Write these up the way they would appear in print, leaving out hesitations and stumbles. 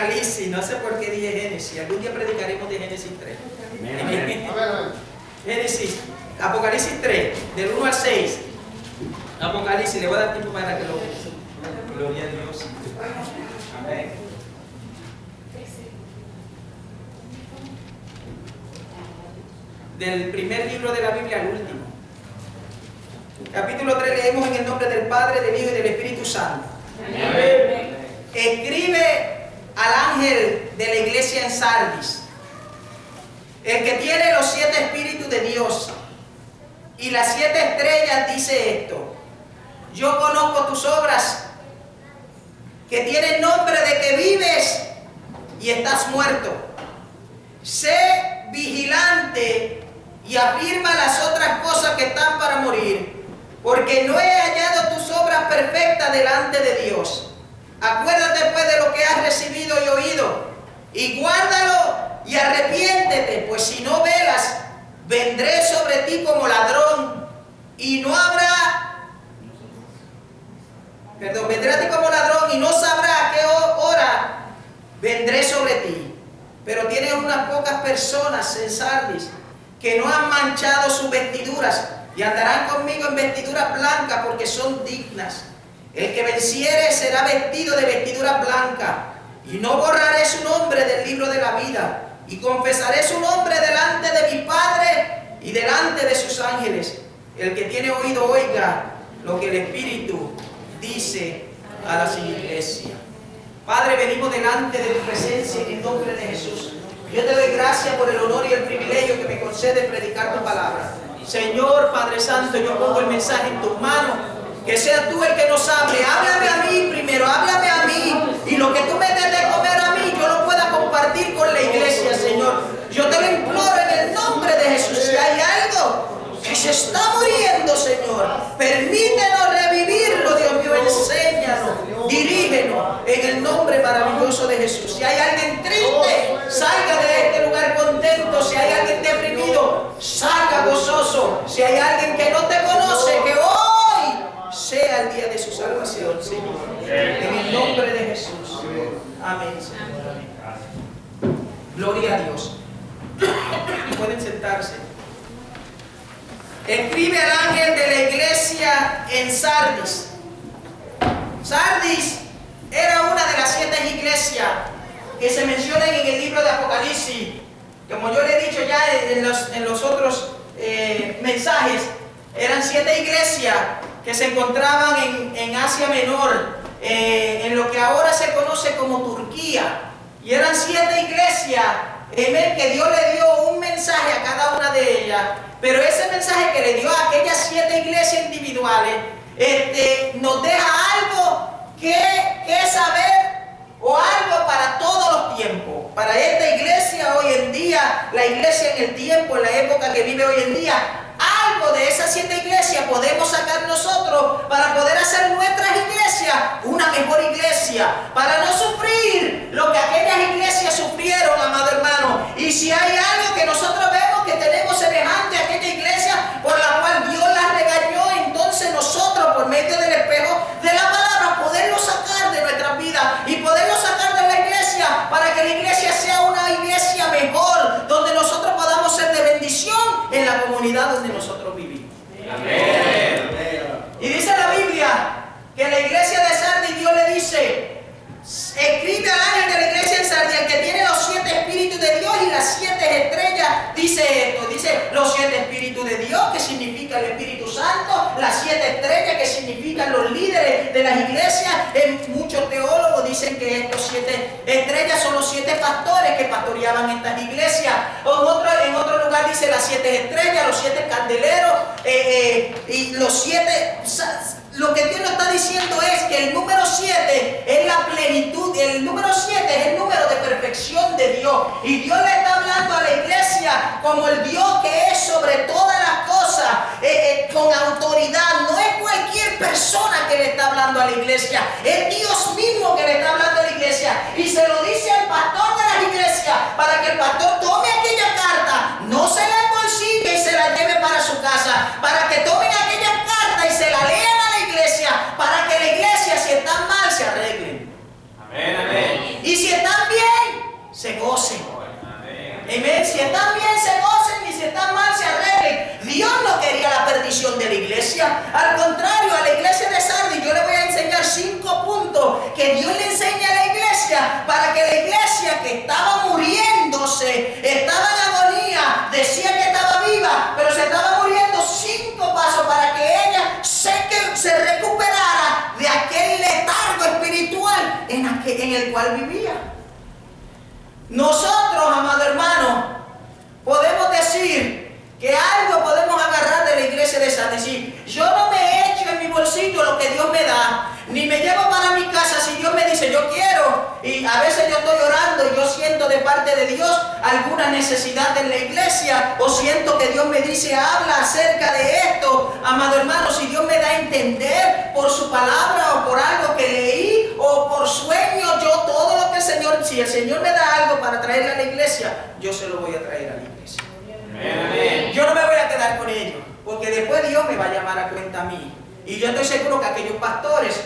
Apocalipsis, no sé por qué dije Génesis, algún día predicaremos de Génesis 3. Génesis, Apocalipsis 3, del 1 al 6. Apocalipsis, le voy a dar tiempo para que lo vean. Gloria a Dios. Amén. Del primer libro de la Biblia al último. Capítulo 3 leemos en el nombre del Padre, del Hijo y del Espíritu Santo. Amén. Escribe al ángel de la iglesia en Sardis, el que tiene los 7 espíritus de Dios y las 7 estrellas, dice esto: yo conozco tus obras, que tienen nombre de que vives y estás muerto. Sé vigilante y afirma las otras cosas que están para morir, porque no he hallado tus obras perfectas delante de Dios. Acuérdate pues de lo que has recibido y oído, y guárdalo y arrepiéntete, pues si no velas, vendré sobre ti como ladrón, y no habrá, vendré a ti como ladrón, y no sabrá a qué hora vendré sobre ti. Pero tienes unas pocas personas en Sardis que no han manchado sus vestiduras, y andarán conmigo en vestiduras blancas, porque son dignas. El que venciere será vestido de vestidura blanca, y no borraré su nombre del libro de la vida, y confesaré su nombre delante de mi Padre y delante de sus ángeles. El que tiene oído, oiga lo que el Espíritu dice a las iglesias. Padre, venimos delante de tu presencia en el nombre de Jesús. Yo te doy gracias por el honor y el privilegio que me concede predicar tu palabra. Señor Padre Santo, yo pongo el mensaje en tus manos. Que sea tú el que nos hable. Háblame a mí primero, háblame a mí. Y lo que tú me des de comer a mí, yo lo pueda compartir con la iglesia, Señor. Yo te lo imploro en el nombre de Jesús. Si hay algo que se está muriendo, Señor, permítenos revivirlo, Dios mío. Enséñanos, dirígenos en el nombre maravilloso de Jesús. Si hay alguien triste, salga de este lugar contento. Si hay alguien deprimido, salga gozoso. Si hay alguien que no te conoce, que hoy sea el día de su salvación, Señor. En el nombre de Jesús. Amén, Señor. Amén. Gloria a Dios. Pueden sentarse. Escribe al ángel de la iglesia en Sardis. Sardis era una de las 7 iglesias que se mencionan en el libro de Apocalipsis. Como yo le he dicho ya en los otros mensajes, eran 7 iglesias que se encontraban en Asia Menor, en lo que ahora se conoce como Turquía. Y eran 7 iglesias que Dios le dio un mensaje a cada una de ellas. Pero ese mensaje que le dio a aquellas 7 iglesias individuales nos deja algo que saber, o algo para todos los tiempos. Para esta iglesia hoy en día, la iglesia en el tiempo, en la época que vive hoy en día, algo de esas 7 iglesias podemos sacar nosotros para poder hacer nuestras iglesias una mejor iglesia, para no sufrir lo que aquellas iglesias sufrieron, amado hermano. Y si hay algo que nosotros vemos que tenemos semejante a aquella iglesia por la cual Dios la regañó, entonces nosotros, por medio del espejo de la palabra, poderlo sacar de nuestras vidas y poderlo sacar de la iglesia, para que la iglesia sea una iglesia mejor, donde nosotros podamos ser de bendición en la comunidad donde nosotros vivimos. Amén. Y dice la Biblia que la iglesia de Sardis, Dios le dice: escribe al ángel de la iglesia en Sardis, el que tiene los 7 espíritus de Dios y las 7 estrellas, dice esto, dice los 7 espíritus de Dios, que significa el Espíritu Santo, las 7 estrellas, que significan los líderes de las iglesias. Muchos teólogos dicen que estos 7 estrellas son los 7 pastores que pastoreaban estas iglesias. En otro lugar dice las 7 estrellas, los 7 candeleros, y los 7... Lo que Dios nos está diciendo es que el número 7 es la plenitud, el número 7 es el número de perfección de Dios. Y Dios le está hablando a la iglesia como el Dios que es sobre todas las cosas, con autoridad. No es cualquier persona que le está hablando a la iglesia, es Dios mismo que le está hablando a la iglesia. Y se lo dice al pastor de las iglesias, para que el pastor tome aquella carta, no se la embolsille y se la lleve para su casa, para que tomen aquella carta y se la lean a la iglesia, para que la iglesia, si están mal, se arreglen. Amén, amén. Y si están bien, se gocen. Amén. Si están bien, se gocen, y si están mal, se arreglen. Dios no quería la perdición de la iglesia. Al contrario, a la iglesia de Sardis yo le voy a enseñar 5 puntos que Dios le enseña a la iglesia, para que la iglesia que estaba muriéndose, estaba en agonía, decía que estaba viva, pero se estaba muriendo, 5 pasos para que ella se recuperara de aquel letargo espiritual en el cual vivía. Nosotros, amado hermano, podemos decir que algo podemos agarrar de la iglesia de Sardis. Si yo no me echo en mi bolsillo lo que Dios me da, ni me llevo para mi casa, si Dios me dice yo quiero, y a veces yo estoy orando y yo siento de parte de Dios alguna necesidad en la iglesia, o siento que Dios me dice habla acerca de esto, amado hermano, si Dios me da a entender por su palabra o por algo que leí o por sueño, yo todo lo que el Señor, si el Señor me da algo para traerle a la iglesia, yo se lo voy a traer a la iglesia. Amén. Yo no me voy a quedar con ellos, porque después Dios me va a llamar a cuenta a mí. Y yo estoy seguro que aquellos pastores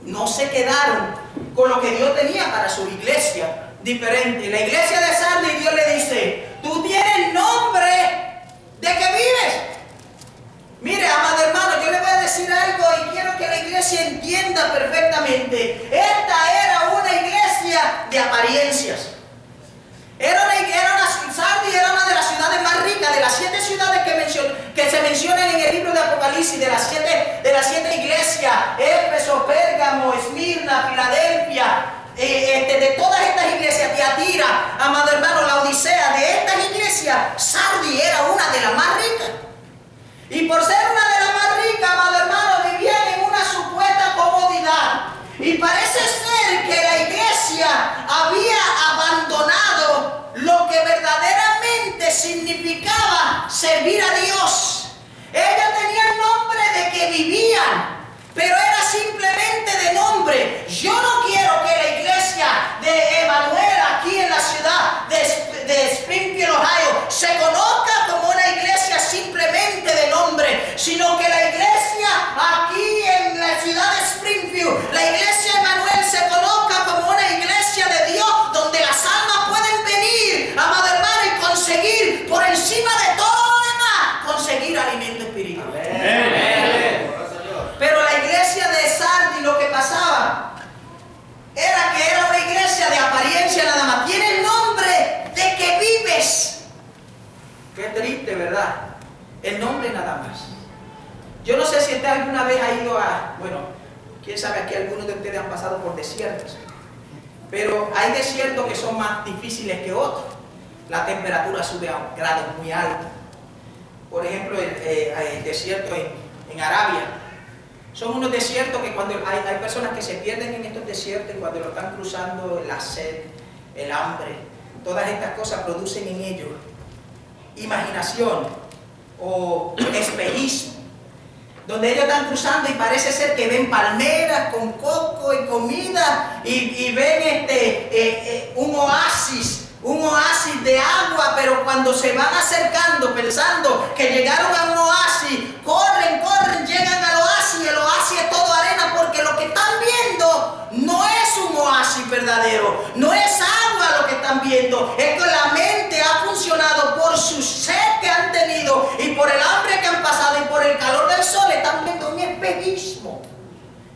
no se quedaron con lo que Dios tenía para su iglesia diferente. La iglesia de Sardis, Dios le dice, tú tienes nombre de que vives. Mire, amado hermano, yo le voy a decir algo y quiero que la iglesia entienda perfectamente. Esta era una iglesia de apariencias. Sardis era una de las ciudades más ricas, de las 7 ciudades que se mencionan en el libro de Apocalipsis, de las 7 iglesias, Éfeso, Pérgamo, Esmirna, Filadelfia, de todas estas iglesias, Tiatira, amado hermano, la Odisea, de estas iglesias, Sardis era una de las más ricas. Y por ser una de las más ricas, amado hermano, vivían en una supuesta comodidad. Y parece ser que la iglesia había abandonado lo que verdaderamente significaba servir a Dios. Ellos tenían nombre de que vivían, pero era simplemente de nombre. Yo no quiero que la iglesia de Emanuel aquí en la ciudad de Springfield, Ohio, se conozca como una iglesia simplemente de nombre, sino que la iglesia aquí en la ciudad de Springfield, la iglesia de Emanuel, se conozca como una iglesia de Dios, donde las almas pueden venir, amado hermano, y conseguir por encima de todo lo demás, conseguir alimento espiritual. Amén. Pero la iglesia de Sardis, lo que pasaba era que era una iglesia de apariencia nada más. Tiene el nombre de que vives. Qué triste, ¿verdad? El nombre nada más. Yo no sé si usted alguna vez ha ido bueno, quién sabe, aquí algunos de ustedes han pasado por desiertos, pero hay desiertos que son más difíciles que otros. La temperatura sube a grados muy altos. Por ejemplo, el desierto en Arabia. Son unos desiertos que cuando hay personas que se pierden en estos desiertos, y cuando lo están cruzando, la sed, el hambre, todas estas cosas producen en ellos imaginación o espejismo, donde ellos están cruzando y parece ser que ven palmeras con coco y comida, y ven un oasis de agua, pero cuando se van acercando pensando que llegaron a un oasis, corren, llegan al oasis, y el oasis es todo arena, porque lo que están viendo no es un oasis verdadero, no es agua lo que están viendo, es que la mente ha funcionado por su sed que han tenido y por el hambre que han pasado y por el calor del sol, están viendo un espejismo.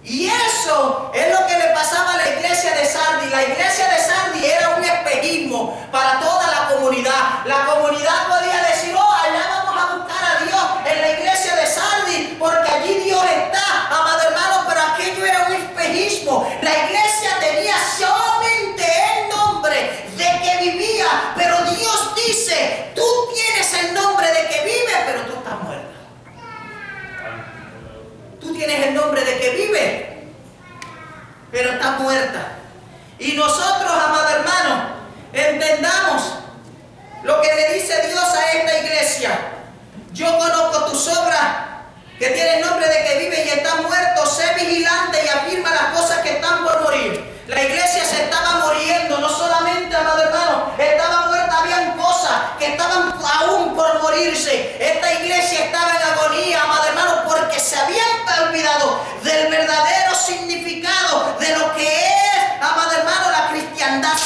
Y eso es lo que le pasaba a la iglesia de Sardis. La iglesia de Sardis era un espejismo para toda la comunidad. La comunidad podía decir, allá vamos a buscar a Dios en la iglesia de Sardis, porque allí Dios está, amado hermano, pero aquello era un espejismo. La iglesia tenía solamente el nombre de que vivía, pero Dios dice, tú tienes el nombre de que vive, pero tú estás muerta. Tú tienes el nombre de que vive, pero está muerta. Y nosotros, amado hermano, entendamos lo que le dice Dios a esta iglesia. Yo conozco tus obras, que tienen nombre de que vive y está muerto. Sé vigilante y afirma las cosas que están por morir. La iglesia se estaba muriendo, no solamente, amado hermano, estaba muerta, habían cosas que estaban aún por morirse. Esta iglesia estaba en agonía, amado hermano, porque se habían olvidado del verdadero significado de lo que es, amado hermano, la cristiandad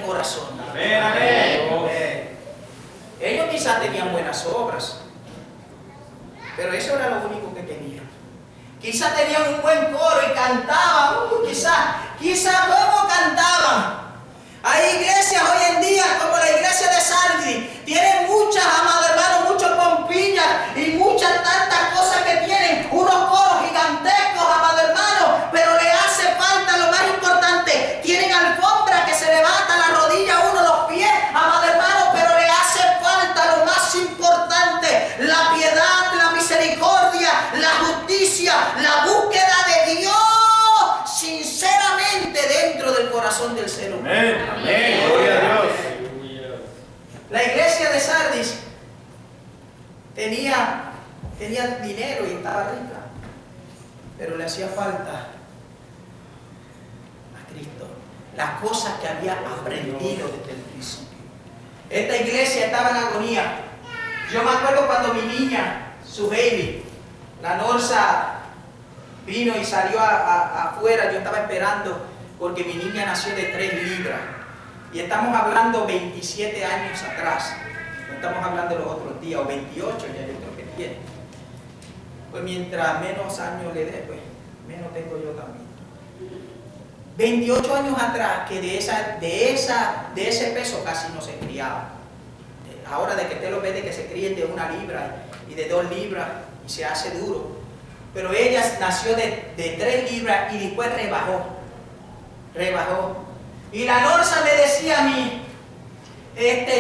corazón. Amén, amén. Ellos quizás tenían buenas obras, pero eso era lo único que tenían. Quizás tenían un buen coro y cantaban, quizás luego cantaban. Hay iglesias hoy en día, como la iglesia de Sardis, tienen muchas, amados hermanos, muchas pompillas y muchas tantas cosas que tienen, unos coros gigantescos, amados hermanos, pero le hace falta lo más importante. Tienen alfombra que se levanta la rodilla, uno los pies, amados hermanos, pero le hace falta lo más importante: la piedad, la misericordia, la justicia, la búsqueda de Dios sinceramente dentro del corazón del ser humano. Amén, amén, gloria a Dios. La iglesia de Sardis tenía dinero y estaba rica, pero le hacía falta a Cristo, las cosas que había aprendido desde el principio. Esta iglesia estaba en agonía. Yo me acuerdo cuando mi niña, su baby, la Norsa, vino y salió afuera. Yo estaba esperando porque mi niña nació de 3 libras. Y estamos hablando 27 años atrás. No estamos hablando de los otros días, o 28 ya yo creo que tiene. Pues mientras menos años le dé, pues menos tengo yo también. 28 años atrás, que de ese peso casi no se criaba. Ahora de que usted lo ve, de que se críen de 1 libra y de 2 libras y se hace duro. Pero ella nació de 3 libras y después rebajó. Y la Norsa me decía a mí,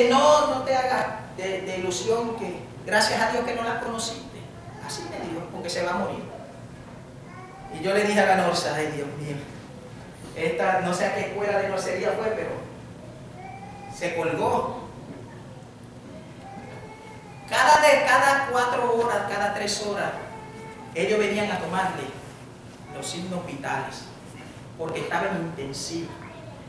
no te hagas de ilusión, que gracias a Dios que no la conociste. Así me dijo, porque se va a morir. Y yo le dije a la Norsa, ay Dios mío, esta no sé a qué escuela de norcería fue, pero se colgó. Cada 4 horas, cada 3 horas, ellos venían a tomarle los signos vitales, porque estaba en intensivo.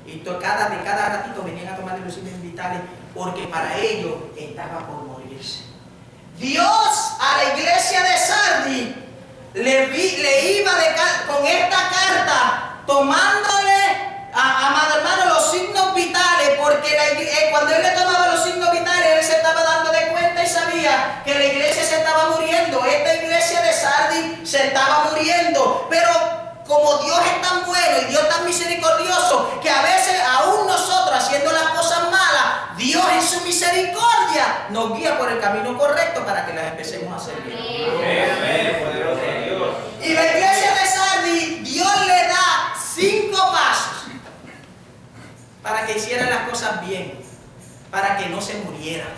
Y de cada ratito venían a tomarle los signos vitales, porque para ellos estaba por morirse. Dios a la iglesia de Sardis le iba con esta carta, tomándole, amado hermano, los signos vitales, porque cuando él le tomaba los signos vitales, él se estaba dando de cuenta y sabía que la iglesia se estaba muriendo. Esta iglesia de Sardis se estaba muriendo, pero como Dios es tan bueno y Dios tan misericordioso, que a veces aún nosotros haciendo las cosas malas, Dios en su misericordia nos guía por el camino correcto para que las empecemos a hacer bien. Amén, poderoso Dios. Y la iglesia de Sardis, Dios le da 5 pasos para que hicieran las cosas bien, para que no se murieran.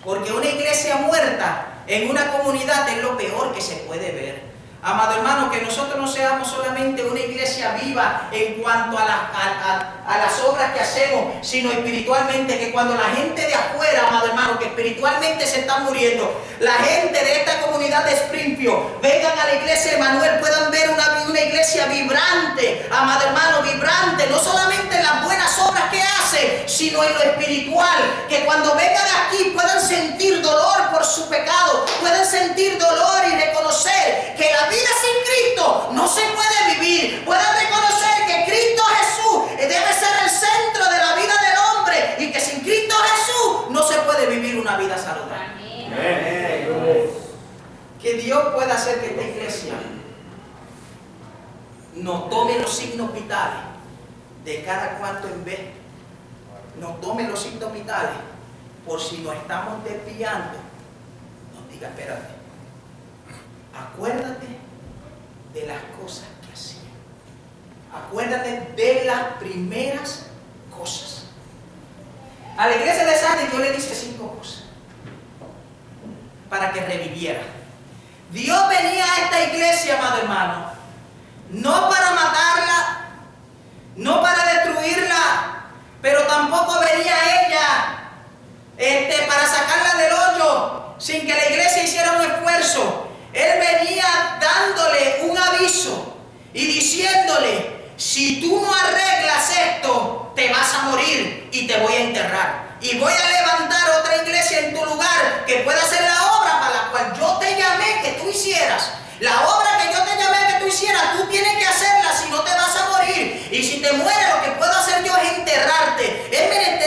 Porque una iglesia muerta en una comunidad es lo peor que se puede ver. Amado hermano, que nosotros no seamos solamente una iglesia viva en cuanto a las obras que hacemos, sino espiritualmente, que cuando la gente de afuera, amado hermano, que espiritualmente se están muriendo, la gente de esta comunidad de Springfield, vengan a la iglesia de Emanuel, puedan ver una iglesia vibrante, amado hermano, vibrante, no solamente en las buenas obras que hace, sino en lo espiritual, que cuando vengan aquí puedan sentir dolor por su pecado, puedan sentir dolor y reconocer que la vida sin Cristo no se puede vivir. Puedan reconocer que Cristo Jesús debe ser el centro de la vida del hombre y que sin Cristo Jesús no se puede vivir una vida saludable. Amén. Que Dios pueda hacer que esta iglesia nos tome los signos vitales de cada cuarto en vez. Nos tome los signos vitales por si nos estamos desviando. Nos diga, espérate. Acuérdate de las cosas que hacía. Acuérdate de las primeras cosas. A la iglesia de Sardis Dios le dice 5 cosas para que reviviera. Dios venía a esta iglesia, amado hermano, no para matarla, no para destruirla, pero tampoco venía a ella para sacarla del hoyo sin que la iglesia hiciera un esfuerzo. Él venía dándole un aviso y diciéndole, si tú no arreglas esto, te vas a morir y te voy a enterrar. Y voy a levantar otra iglesia en tu lugar que pueda hacer la obra para la cual yo te llamé que tú hicieras. La obra que yo te llamé que tú hicieras, tú tienes que hacerla, si no te vas a morir. Y si te mueres, lo que puedo hacer yo es enterrarte. Es menester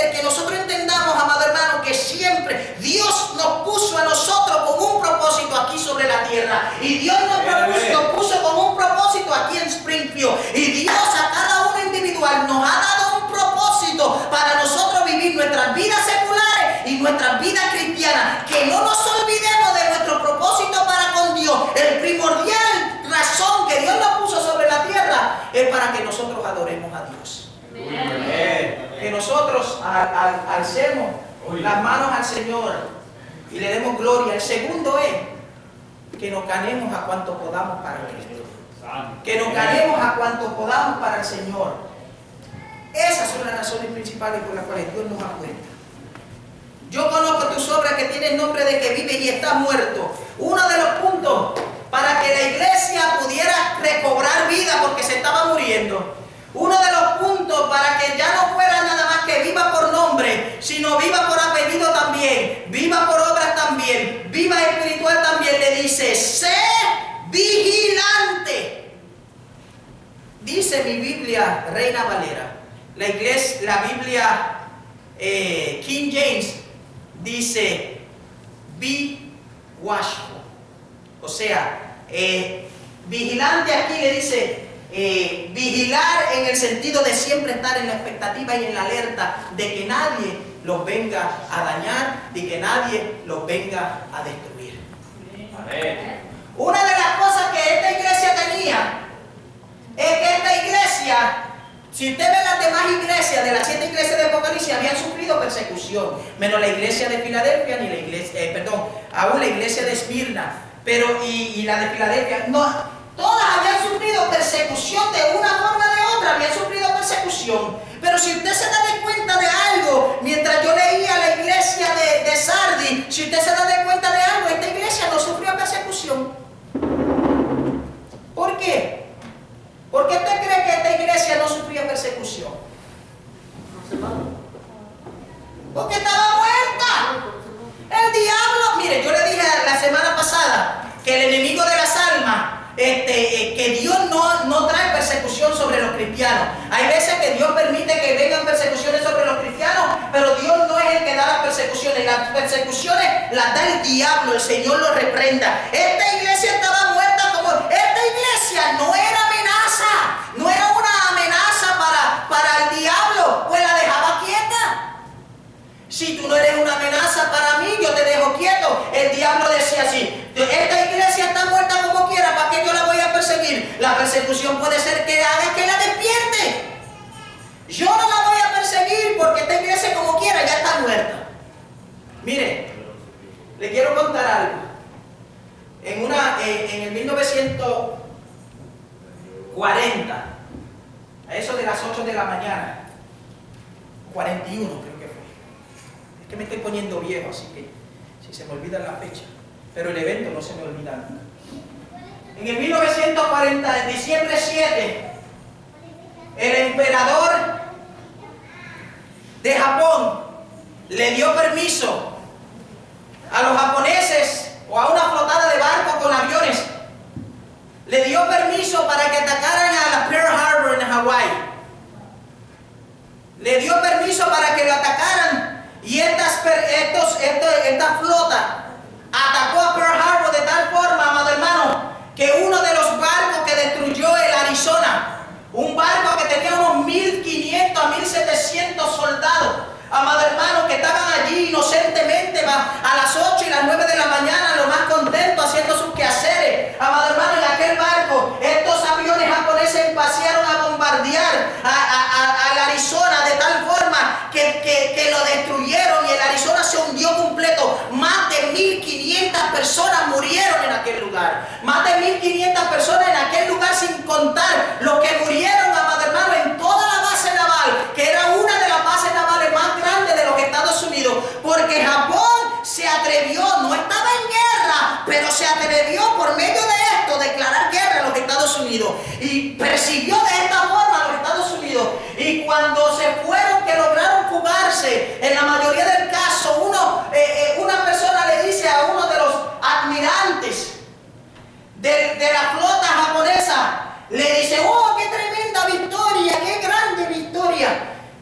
principio. Y Dios a cada uno individual nos ha dado un propósito para nosotros vivir nuestras vidas seculares y nuestras vidas cristianas. Que no nos olvidemos de nuestro propósito para con Dios. El primordial razón que Dios nos puso sobre la tierra es para que nosotros adoremos a Dios. Que nosotros alcemos las manos al Señor y le demos gloria. El segundo es que nos ganemos a cuanto podamos para Cristo. Que nos ganemos a cuanto podamos para el Señor. Esas son las razones principales por las cuales Dios nos apuesta. Yo conozco tus obras, que tienes nombre de que vives y estás muerto. Uno de los puntos para que la iglesia pudiera recobrar vida porque se estaba muriendo. Uno de los puntos para que ya no fuera nada más que viva por nombre, sino viva por apellido también, viva por obras también, viva espiritual también, le dice: sé vigilante. Dice mi Biblia Reina Valera. La Biblia King James dice be watchful. O sea, vigilante aquí le dice vigilar en el sentido de siempre estar en la expectativa y en la alerta de que nadie los venga a dañar, de que nadie los venga a destruir. Amén. Una de las cosas que esta iglesia tenía es que esta iglesia, si usted ve las demás iglesias, de las 7 iglesias de Apocalipsis, habían sufrido persecución, menos la iglesia de Filadelfia, ni la iglesia, aún la iglesia de Esmirna, pero y la de Filadelfia, no. Todas habían sufrido persecución de una forma o de otra, habían sufrido persecución. Pero si usted se da de cuenta de algo, mientras yo leía la iglesia de Sardis, si usted se da de cuenta de algo, esta iglesia no sufrió persecución. ¿Por qué? ¿Por qué usted cree que esta iglesia no sufría persecución? Porque estaba muerta. El diablo, mire, yo le dije la semana pasada que el enemigo de las almas, que Dios no trae persecución sobre los cristianos. Hay veces que Dios permite que vengan persecuciones sobre los cristianos, pero Dios no es el que da las persecuciones. Las persecuciones las da el diablo, el Señor lo reprenda. Esta iglesia estaba muerta como... Esta iglesia no era amenaza, no era una amenaza para el diablo, pues la dejaba quieta. Si tú no eres una amenaza para mí, yo te dejo quieto. El diablo decía así: esta iglesia está muerta como quiera, ¿para qué yo la voy a perseguir? La persecución puede ser que haga que la despierte. Yo no la voy a perseguir porque esta iglesia como quiera ya está muerta. Mire, le quiero contar algo. En el 1940, a eso de las 8 de la mañana, 41 creo que fue. Es que me estoy poniendo viejo, así que si se me olvida la fecha. Pero el evento no se me olvida nunca. En el 1940, en diciembre 7, el emperador de Japón le dio permiso a los japoneses o a una flotada de barcos con aviones. Le dio permiso para que atacaran a la Pearl Harbor en Hawái. Le dio permiso para que lo atacaran y esta flota atacó a Pearl Harbor de tal forma, amado hermano, que uno de los barcos que destruyó el Arizona, un barco que tenía unos 1.500 a 1.700 soldados, amado hermano, que estaban allí inocentemente a las 8 y las 9 de la mañana, lo más contentos, haciendo sus quehaceres. Amado hermano, en aquel barco, estos aviones japoneses pasearon a bombardear al Arizona de tal forma que lo destruyeron y el Arizona se hundió completo. Más de 1.500 personas murieron en aquel lugar. Más de 1.500 personas en aquel lugar, sin contar los que murieron, amado hermano, en toda la base naval, que era una de las bases navales más grandes de los Estados Unidos, porque Japón se atrevió, no estaba en guerra, pero se atrevió por medio de esto declarar guerra a los Estados Unidos y persiguió de esta forma a los Estados Unidos. Y cuando se fueron, que lograron fugarse, en la mayoría del caso, una persona le dice a uno de los admirantes de la flota japonesa, le dice: oh, qué tremenda victoria, qué grande victoria,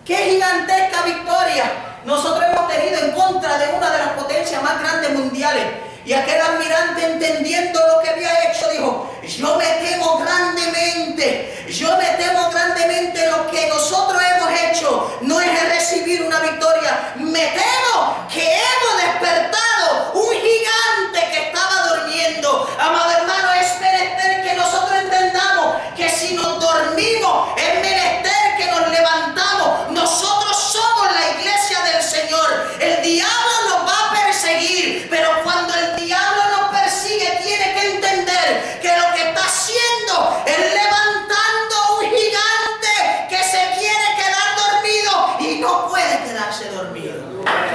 qué gigantesca victoria nosotros hemos tenido en contra de una de las potencias más grandes mundiales. Y aquel almirante, entendiendo lo que había hecho, dijo: yo me temo grandemente, Yo me temo grandemente lo que nosotros hemos hecho no es recibir una victoria. Me temo que hemos despertado un gigante que estaba durmiendo. Amado hermano, es menester que nosotros entendamos que si nos dormimos, es menester que nos levantamos. Nosotros somos la iglesia del Señor. El diablo nos va a perseguir, pero cuando el diablo nos persigue, tiene que entender que lo que está haciendo es levantando un gigante que se quiere quedar dormido y no puede quedarse dormido.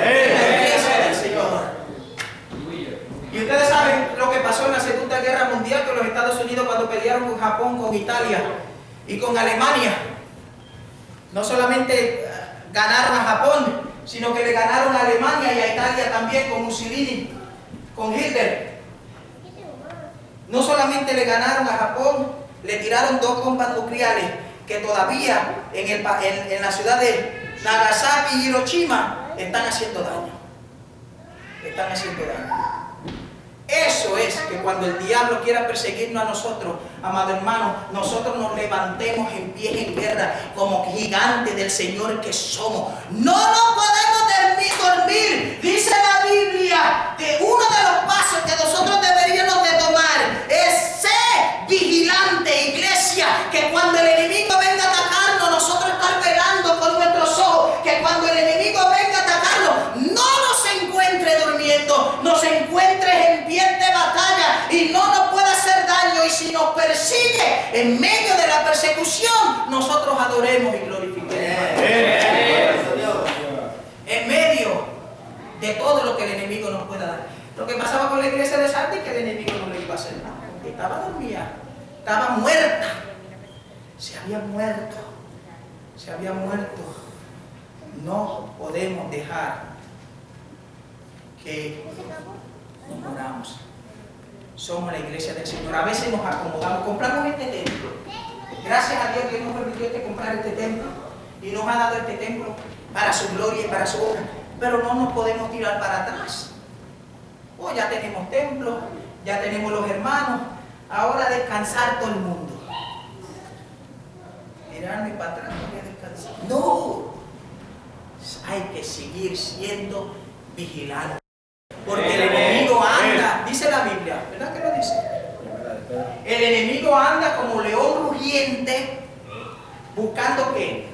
Es la iglesia del Señor. Y ustedes saben lo que pasó en la Segunda Guerra Mundial con los Estados Unidos cuando pelearon con Japón, con Italia y con Alemania. No solamente ganaron a Japón, sino que le ganaron a Alemania y a Italia también con Mussolini, con Hitler. No solamente le ganaron a Japón, le tiraron 2 bombas nucleares que todavía en la ciudad de Nagasaki y Hiroshima están haciendo daño. Están haciendo daño. Eso es que cuando el diablo quiera perseguirnos a nosotros, amado hermano, nosotros nos levantemos en pie en guerra como gigantes del Señor que somos. No nos podemos dormir. Dice la Biblia que uno de los pasos que nosotros deberíamos de tomar es ser vigilante, iglesia, que cuando el enemigo venga a atacarnos, nosotros estar velando con nuestros ojos, que cuando el enemigo venga a atacarnos, no nos encuentre durmiendo, nos encuentre en pie de batalla y no nos puede hacer daño. Y si nos persigue en medio de la persecución, nosotros adoremos y glorifiquemos. En medio de todo lo que el enemigo nos pueda dar. Lo que pasaba con la iglesia de Sardis, que el enemigo no le iba a hacer nada, porque estaba dormida, estaba muerta, se había muerto. No podemos dejar que nos moramos. Somos la iglesia del Señor. A veces nos acomodamos, compramos este templo. Gracias a Dios que nos permitió comprar este templo y nos ha dado este templo para su gloria y para su obra. Pero no nos podemos tirar para atrás. Oh, ya tenemos templo, ya tenemos los hermanos. Ahora descansar todo el mundo. Mirarme para atrás, no voy a descansar. No, hay que seguir siendo vigilantes. Porque el enemigo anda, dice la Biblia, ¿verdad que lo dice? El enemigo anda como león rugiente, buscando ¿qué?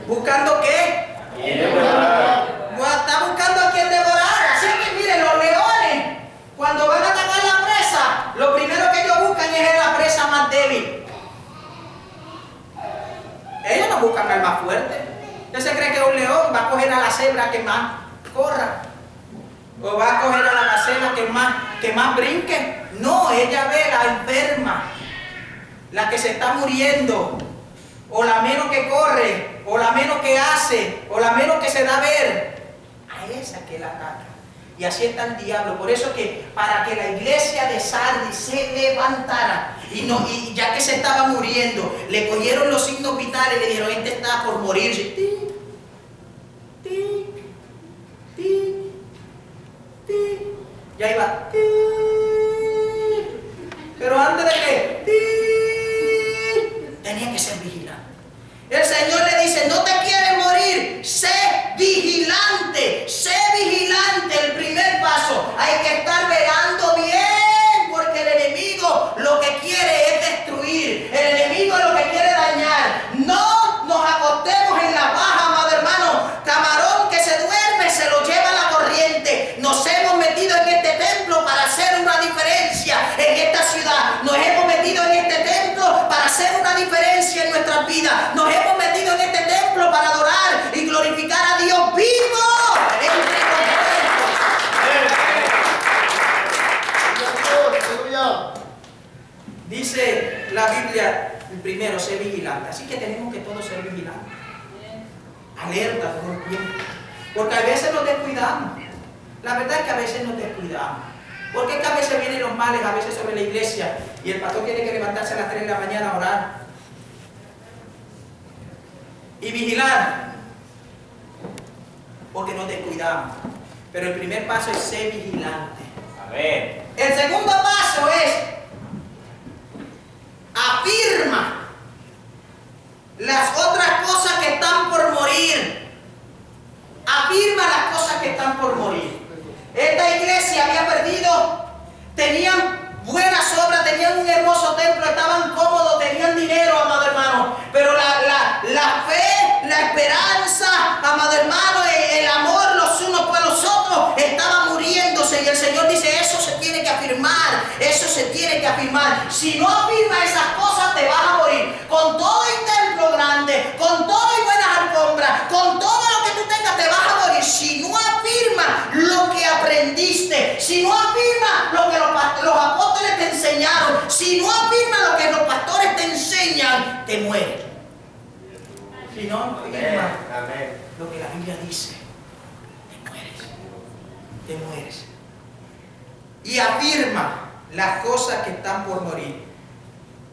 ¿Buscando qué? Está buscando a quien devorar. Así que miren, los leones, cuando van a atacar la presa, lo primero que ellos buscan es la presa más débil. Ellos no buscan al más fuerte. ¿Usted se cree que un león va a coger a la cebra que más corra? ¿O va a coger a la gacela que más brinque? No, ella ve la enferma, la que se está muriendo, o la menos que corre, o la menos que hace, o la menos que se da a ver. A esa que la ataca. Y así está el diablo. Por eso que para que la iglesia de Sardis se levantara, y ya que se estaba muriendo, le cogieron los signos vitales y le dijeron, este está por morirse. Y ahí va. Pero antes de que tenía que ser vigilante. El Señor le dice, no te quieres morir, sé vigilante, sé vigilante. El primer paso, hay que estar velando bien, porque el enemigo lo que quiere es destruir. El enemigo lo que quiere dañar. No nos acostemos en la paja, amado hermano. Camarón que se duerme se lo lleva la corriente. Nos hemos metido en este templo para hacer una diferencia en esta ciudad. Nos hemos metido en este templo para hacer una diferencia en nuestras vidas. Nos hemos metido en este templo para adorar y glorificar a Dios vivo entre nosotros. Dice la Biblia, primero, ser vigilante. Así que tenemos que todos ser vigilantes. Alerta todo el tiempo. Porque a veces nos descuidamos. La verdad es que a veces nos descuidamos. Porque es que a veces vienen los males, a veces sobre la iglesia, y el pastor tiene que levantarse a las 3 de la mañana a orar. Y vigilar. Porque nos descuidamos. Pero el primer paso es ser vigilante. Amén. El segundo paso es afirma afirma las otras cosas que están por morir. Afirma las cosas que están por morir. Esta iglesia había perdido, tenían buenas obras, tenían un hermoso templo, estaban cómodos, tenían dinero, amado hermano. Pero la fe, la esperanza, amado hermano, el amor los unos por los otros estaba muriéndose. Y el Señor dice, eso se tiene que afirmar, eso se tiene que afirmar. Si no afirmas esas cosas, te vas a morir. Con todo el templo grande, con todo y buenas alfombras, con todo lo que tú tengas, te vas a morir. Si no afirmas lo que aprendiste, si no afirmas lo que los apóstoles te enseñaron, si no afirmas lo que los pastores te enseñan, te mueres. Si no afirmas lo que la Biblia dice, te mueres. Te mueres. Y afirma las cosas que están por morir,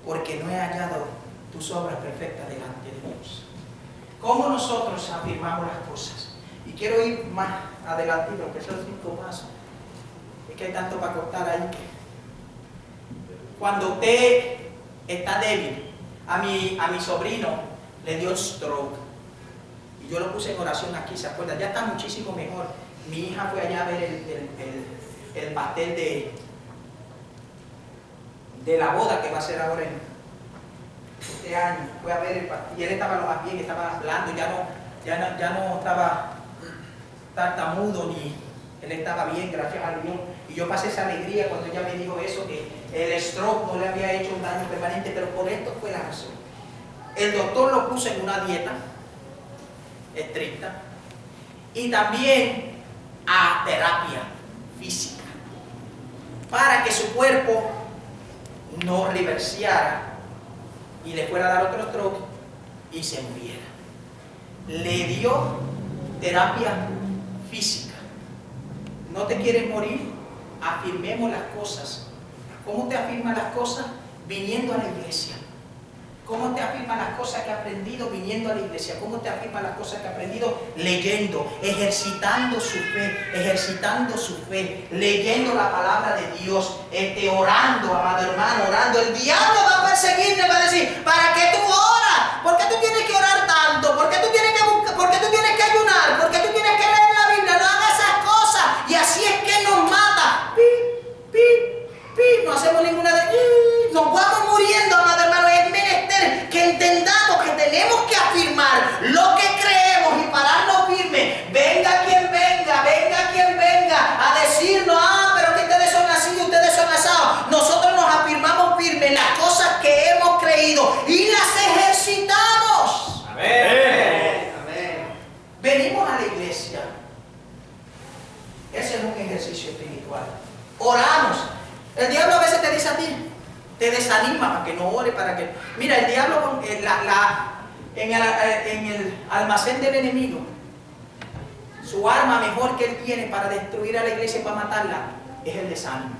porque no he hallado tus obras perfectas delante de Dios. ¿Cómo nosotros afirmamos las cosas? Y quiero ir más adelante, porque son 5 pasos. Es que hay tanto para cortar ahí. Cuando usted está débil, a mi sobrino le dio stroke. Y yo lo puse en oración aquí, ¿se acuerdan? Ya está muchísimo mejor. Mi hija fue allá a ver el pastel de la boda que va a ser ahora en este año. Fue a ver el pastel y él estaba lo más bien, estaba hablando, ya no estaba tartamudo ni él estaba bien, gracias a Dios. Y yo pasé esa alegría cuando ella me dijo eso, que el stroke no le había hecho un daño permanente, pero por esto fue la razón. El doctor lo puso en una dieta estricta y también a terapia física para que su cuerpo no reversiara y le fuera a dar otro stroke y se muriera. Le dio terapia física. ¿No te quieres morir? Afirmemos las cosas. ¿Cómo te afirman las cosas? Viniendo a la iglesia. ¿Cómo te afirman las cosas que ha aprendido viniendo a la iglesia? ¿Cómo te afirman las cosas que ha aprendido? Leyendo, ejercitando su fe, leyendo la palabra de Dios, orando, amado hermano, orando. El diablo va a perseguirte, va a decir, ¿para qué tú oras? ¿Por qué tú tienes que orar tanto? ¿Por qué tú tienes que buscar? ¿Por qué tú tienes que ayunar? ¿Por qué tú tienes que leer la Biblia? No hagas esas cosas. Y así es que nos mata. No hacemos ninguna de... Nos vamos muriendo, amado hermano. Es menester que entendamos que tenemos que afirmar lo que creemos y pararnos firmes. Venga quien venga a decirnos, pero que ustedes son así y ustedes son asados. Nosotros nos afirmamos firmes en las cosas que hemos creído y las ejercitamos. Amén. Venimos a la iglesia. Ese es un ejercicio espiritual. Oramos. El diablo a veces te dice a ti, te desanima para que no ore, para que... Mira, el diablo en el almacén del enemigo, su arma mejor que él tiene para destruir a la iglesia y para matarla, es el desánimo.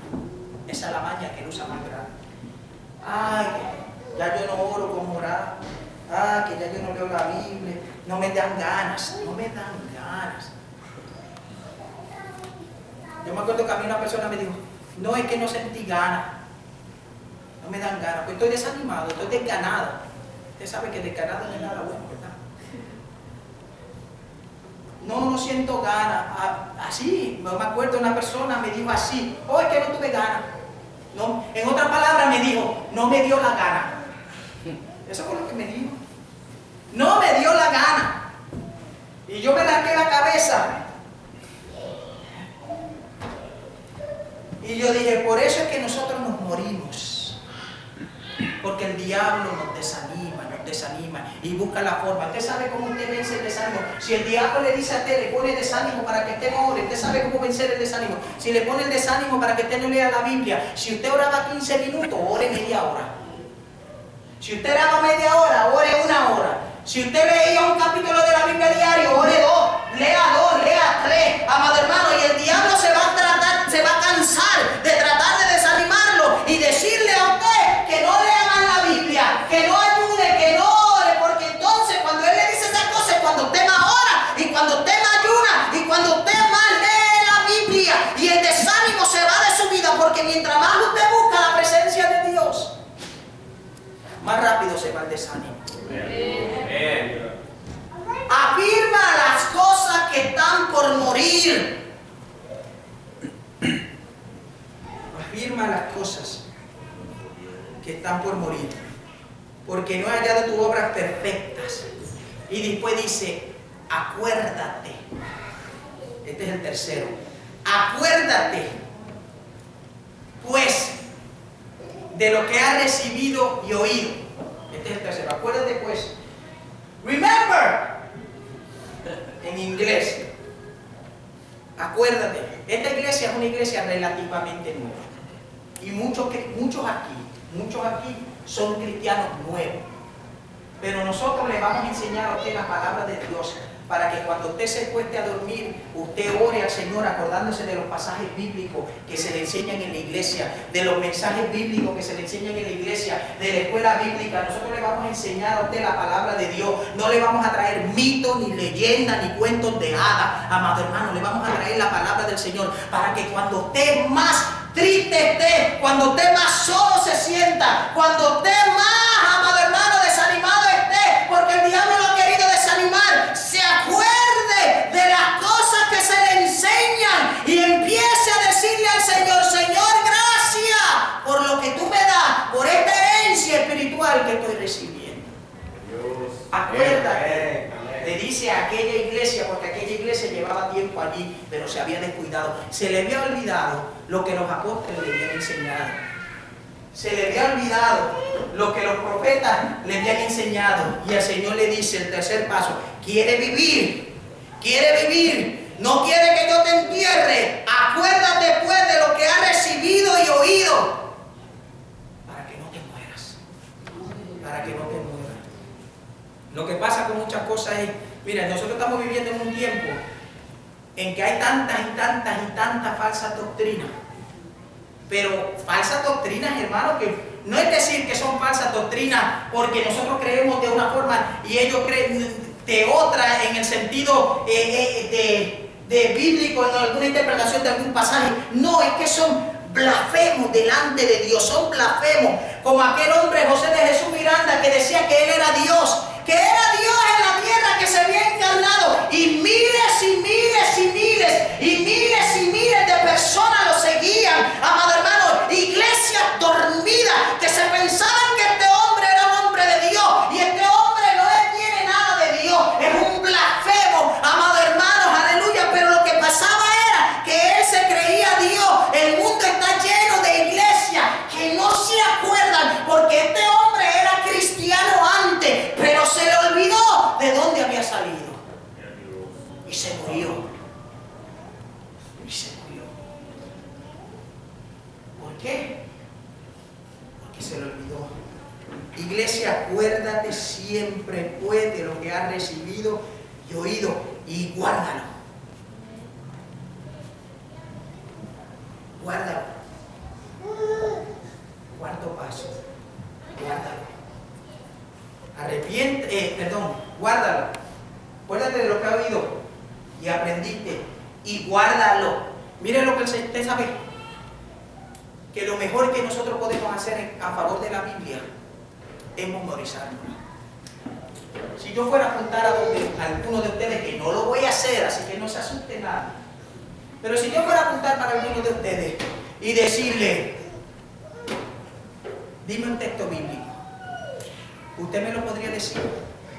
Esa es la maña que él usa más grande. Ay, ya yo no oro como orar. Ay, que ya yo no leo la Biblia. No me dan ganas. Yo me acuerdo que a mí una persona me dijo, no, es que no sentí ganas, no me dan ganas, pues estoy desanimado, estoy desganado. Usted sabe que desganado no es nada bueno, ¿verdad? No siento ganas. Así, me acuerdo una persona me dijo así, es que no tuve ganas. No, en otras palabras me dijo, no me dio la gana. Eso fue lo que me dijo. No me dio la gana. Y yo me rasqué la cabeza. Y yo dije, por eso es que nosotros nos morimos. Porque el diablo nos desanima y busca la forma. Usted sabe cómo usted vence el desánimo. Si el diablo le dice a usted, le pone desánimo para que usted no ore, usted sabe cómo vencer el desánimo. Si le pone el desánimo para que usted no lea la Biblia, si usted oraba 15 minutos, ore media hora. Si usted oraba media hora, ore 1 hora. Si usted leía un capítulo de la Biblia diario, ore 2, lea 3, amado hermano, y el diablo se va a cansar de tratar de desanimarlo y decirle a usted que no lea más la Biblia, que no ayude, que no ore, porque entonces cuando él le dice esas cosas es cuando usted más ora, y cuando usted más ayuna, y cuando usted más lee la Biblia, y el desánimo se va de su vida, porque mientras más usted busca la presencia de Dios, más rápido se va el desánimo. Amén. Afirma las cosas que están por morir. Afirma las cosas que están por morir. Porque no he hallado tus obras perfectas. Y después dice, acuérdate. Este es el tercero. Acuérdate, pues, de lo que has recibido y oído. Este es el tercero. Acuérdate, pues. Remember. En inglés. Acuérdate. Esta iglesia es una iglesia relativamente nueva. Y muchos aquí son cristianos nuevos. Pero nosotros les vamos a enseñar a usted la palabra de Dios, para que cuando usted se acueste a dormir, usted ore al Señor acordándose de los pasajes bíblicos que se le enseñan en la iglesia, de los mensajes bíblicos que se le enseñan en la iglesia, de la escuela bíblica. Nosotros le vamos a enseñar a usted la palabra de Dios. No le vamos a traer mitos, ni leyendas, ni cuentos de hadas, amado hermano. Le vamos a traer la palabra del Señor, para que cuando usted más triste esté, cuando usted más solo se sienta, cuando usted más, amado hermano, desanimado esté, porque el diablo lo ha querido desanimar, se acuerde de las cosas que se le enseñan y empiece a decirle al Señor: Señor, gracias por lo que tú me das, por esta herencia espiritual que estoy recibiendo. Acuérdate. Le dice a aquella iglesia, porque aquella iglesia llevaba tiempo allí, pero se había descuidado. Se le había olvidado lo que los apóstoles le habían enseñado. Se le había olvidado lo que los profetas le habían enseñado. Y el Señor le dice, el tercer paso: quiere vivir, no quiere que yo te entierre. Acuérdate pues de lo que has recibido y oído, para que no te mueras. Para que no te mueras. Lo que pasa con muchas cosas es, mira, nosotros estamos viviendo en un tiempo en que hay tantas falsas doctrinas. Pero falsas doctrinas, hermano, que no es decir que son falsas doctrinas porque nosotros creemos de una forma y ellos creen de otra, en el sentido de bíblico, en alguna interpretación de algún pasaje. No, es que son blasfemos delante de Dios, son blasfemos. Como aquel hombre, José de Jesús Miranda, que decía que él era Dios, que era Dios en la tierra, que se había encarnado, y miles y miles y miles y miles y miles de personas lo seguían, amado hermano. Iglesias dormidas que se pensaban que este hombre era un hombre de Dios, y este hombre no tiene nada de Dios, es un blasfemo, amado hermano, aleluya. Pero lo que pasaba era que él se creía Dios. El mundo está lleno de iglesias que no se acuerdan, porque este hombre era cristiano antes, pero se le olvidó de dónde había salido. Y se murió. ¿Por qué? Porque se le olvidó. Iglesia, acuérdate siempre pues de lo que has recibido y oído, y guárdalo. Guárdalo. Cuarto paso. Guárdalo. Guárdalo. Acuérdate de lo que has oído y aprendiste, y guárdalo. Mire lo que usted sabe, que lo mejor que nosotros podemos hacer a favor de la Biblia es memorizarla. Si yo fuera a apuntar a alguno de ustedes, que no lo voy a hacer, así que no se asuste nada, pero si yo fuera a apuntar para alguno de ustedes y decirle: dime un texto bíblico, ¿usted me lo podría decir?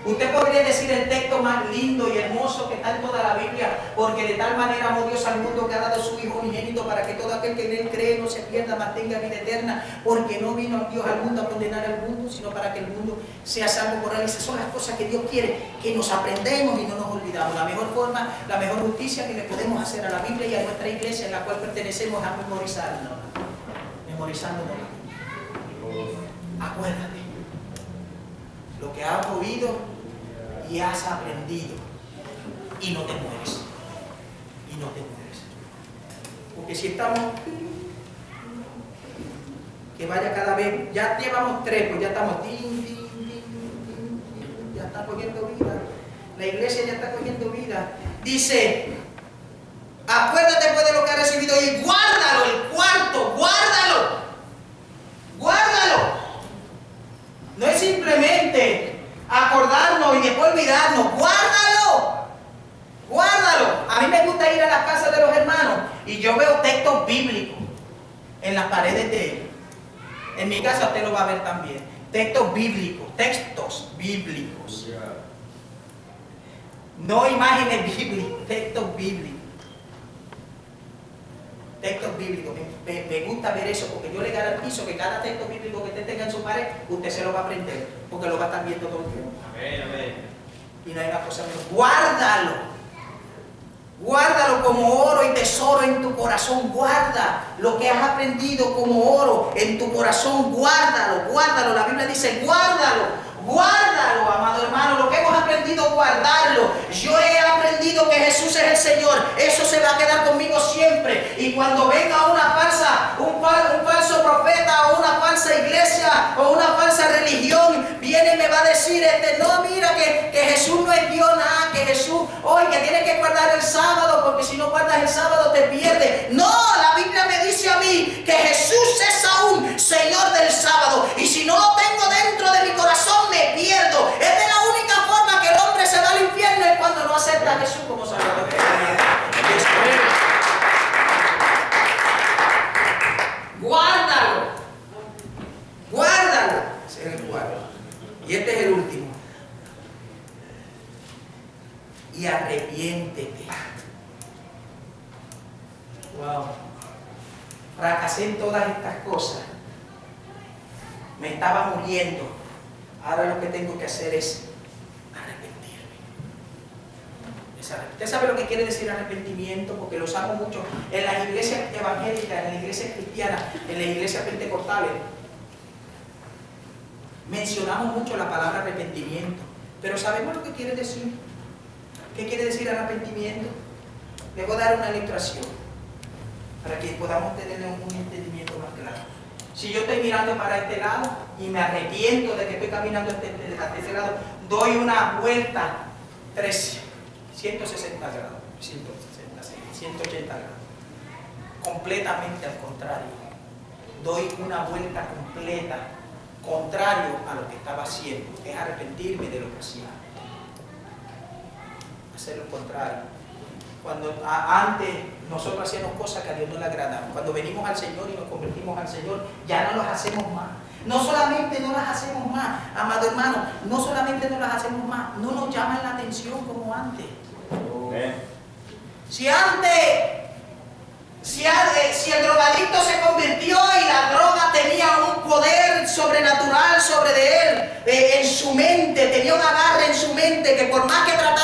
Usted podría decir el texto más lindo y hermoso que está en toda la Biblia: porque de tal manera amó Dios al mundo que ha dado su Hijo unigénito, para que todo aquel que en él cree no se pierda, mas tenga vida eterna. Porque no vino Dios al mundo a condenar al mundo, sino para que el mundo sea salvo por él. Esas son las cosas que Dios quiere que nos aprendemos y no nos olvidamos. La mejor forma, la mejor justicia que le podemos hacer a la Biblia y a nuestra iglesia, en la cual pertenecemos, a memorizarnos. Memorizándonos. Acuérdate lo que has oído y has aprendido, y no te mueres. Porque si estamos, que vaya cada vez, ya llevamos 3, pues ya estamos, ya está cogiendo vida, la iglesia ya está cogiendo vida. Dice: acuérdate pues de lo que has recibido y guárdalo. El cuarto, guárdalo. No es simplemente acordarnos y después olvidarnos. Guárdalo. Guárdalo. A mí me gusta ir a las casas de los hermanos y yo veo textos bíblicos en las paredes de ellos. En mi casa usted lo va a ver también. Textos bíblicos. No imágenes bíblicas, textos bíblicos. Textos bíblicos. Me gusta ver eso porque yo le garantizo que cada texto bíblico que usted tenga en su pared, usted se lo va a aprender porque lo va a estar viendo todo el tiempo. Amén, amén. Y no hay más cosa menos. Guárdalo. Guárdalo como oro y tesoro en tu corazón. Guarda lo que has aprendido como oro en tu corazón. Guárdalo, guárdalo. La Biblia dice guárdalo. Guárdalo, amado hermano, lo que hemos aprendido, guardarlo. Yo he aprendido que Jesús es el Señor. Eso se va a quedar conmigo siempre. Y cuando venga un falso profeta o una falsa iglesia o una falsa religión, viene y me va a decir, no, mira que Jesús no es Dios, nada, que Jesús, hoy que tienes que guardar el sábado, porque si no guardas el sábado te pierdes. No, la Biblia me dice a mí que Jesús es aún Señor del sábado. Y si no lo tengo dentro de mi corazón, me pierdo. Es de la única forma que el hombre se va al infierno, es cuando no acepta a Jesús como Salvador. Guárdalo. Guárdalo. Ese es el cuarto. Y este es el último. Y arrepiéntete. Wow. Fracasé en todas estas cosas. Me estaba muriendo. Ahora lo que tengo que hacer es arrepentirme. ¿Usted sabe lo que quiere decir arrepentimiento? Porque lo usamos mucho en las iglesias evangélicas, en las iglesias cristianas, en las iglesias pentecostales. Mencionamos mucho la palabra arrepentimiento, pero ¿sabemos lo que quiere decir? ¿Qué quiere decir arrepentimiento? Le voy a dar una ilustración para que podamos tener un entendimiento más claro. Si yo estoy mirando para este lado y me arrepiento de que estoy caminando hacia este lado, doy una vuelta 160 grados, 180 grados. Completamente al contrario. Doy una vuelta completa, contrario a lo que estaba haciendo. Es arrepentirme de lo que hacía. Hacer lo contrario. Cuando antes nosotros hacíamos cosas que a Dios no le agradaban. Cuando venimos al Señor y nos convertimos al Señor, ya no las hacemos más. No solamente no las hacemos más, amado hermano, no solamente no las hacemos más, no nos llaman la atención como antes. Si el drogadicto se convirtió y la droga tenía un poder sobrenatural sobre de él, en su mente, tenía un agarre en su mente que por más que trataba,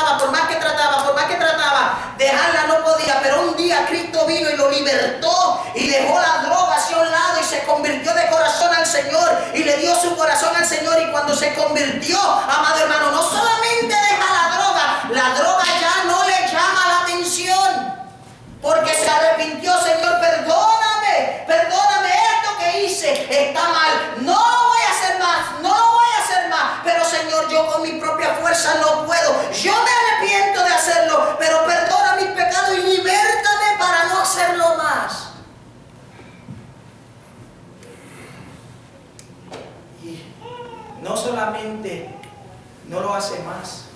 dejarla no podía, pero un día Cristo vino y lo libertó y dejó la droga hacia un lado y se convirtió de corazón al Señor y le dio su corazón al Señor. Y cuando se convirtió, amado hermano, no solamente deja la droga ya no le llama la atención, porque se arrepintió. Señor, perdóname, esto que hice está mal, no lo voy a hacer más, pero Señor, yo con mi propia fuerza no puedo, yo me arrepiento de hacerlo, pero perdona mis pecados y libértame para no hacerlo más. Y no solamente no lo hace más,